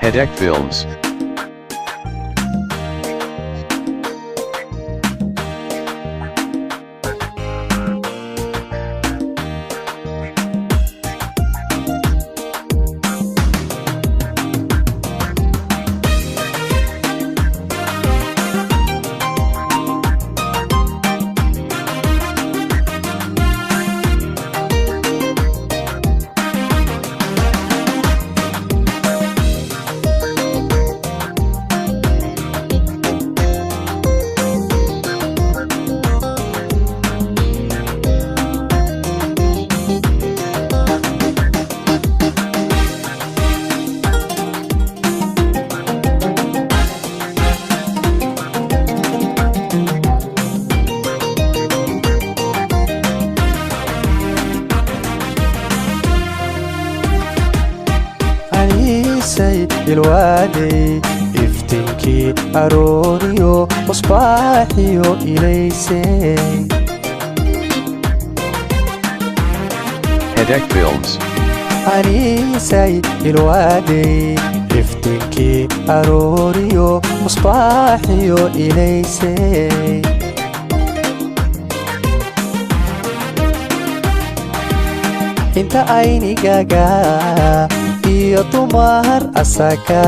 Hedek Films. Aniisa الوادي افتنكي أروريو مصباحيو إليسي Hedek Films. Aniisa الوادي افتنكي أروريو مصباحيو إليسي انت عيني غاغا iyo dumar asaka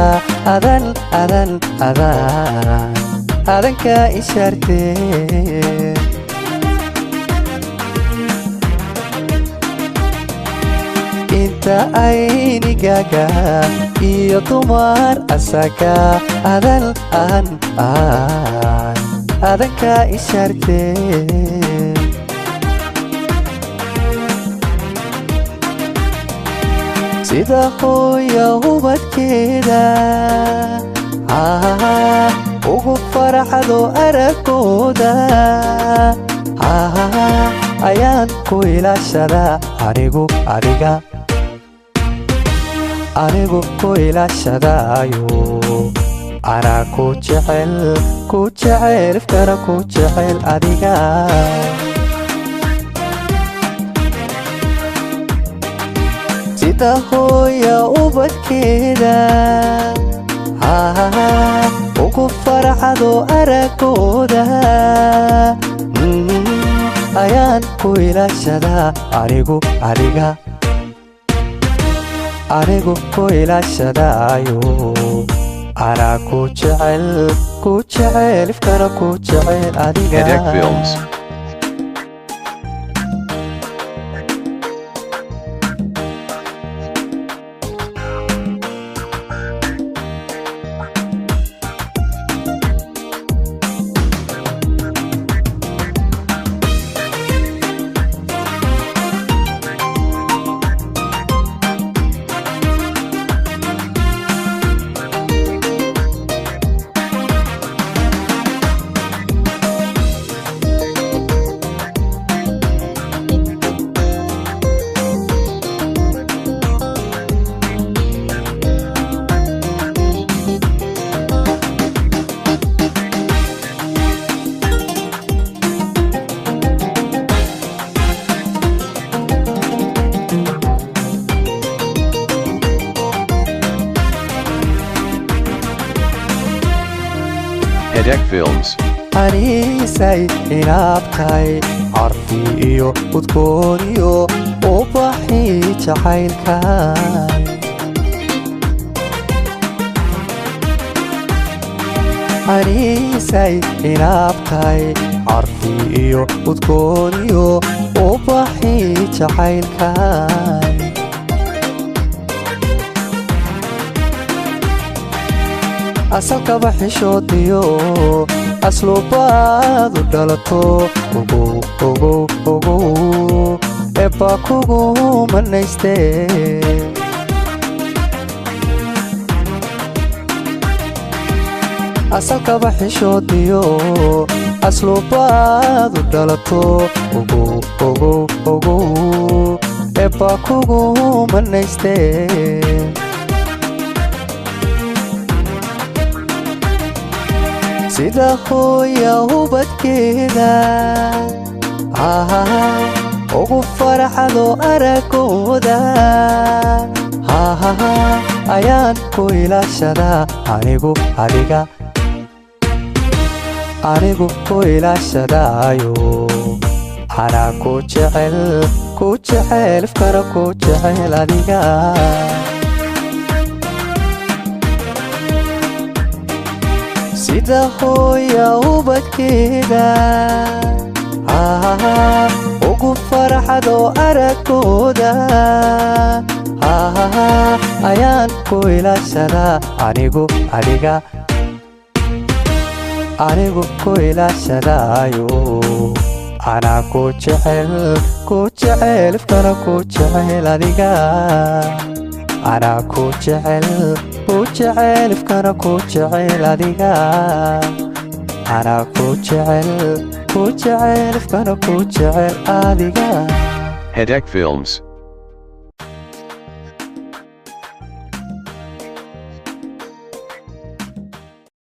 adanka isharte inta ayni gaga iyo dumar asaka adanka isharte sida hooya ubadkeeda ugu farxado aragooda ayaan ku ilaashadaa anigu ku ilaashadaayo anaa ku jecel ifkana ku jecel adiga sida hooya ubadkeeda ugu farxado aragooda ayaan ku ilaashadaa anigu ku ilaashadaayo anaa ku jecel ifkana ku jecel adiga Hedek Films. Hedek Films. Aniisa inaabtahay carfi iyo udgooniyo ubaxi jacaylkaay Aniisa inaabtahay carfi iyo udgooniyo ubaxi jacaylkaay asalka baxishoodiyo aslubaadu dhalato ogow eba kugu manayste asalka baxishoodiyo aslubaadu dhalato ogow eba kugu manayste sida hooya ubadkeeda ugu farxado aragooda ayaan ku ilaashadaa anigu adiga anigu ku ilaashadaayo anaa ku jecel ifkana ku jecel adiga sida hooya ubadkeeda ugu farxado aragooda ayaan ku ilaashadaa anigu adiga anigu ku ilaashadaayo anaa ku jecel ifkana ku jecel adiga anaa ku jecel ifkana ku jecel adiga anaa ku jecel ifkana ku jecel adiga Hedek Films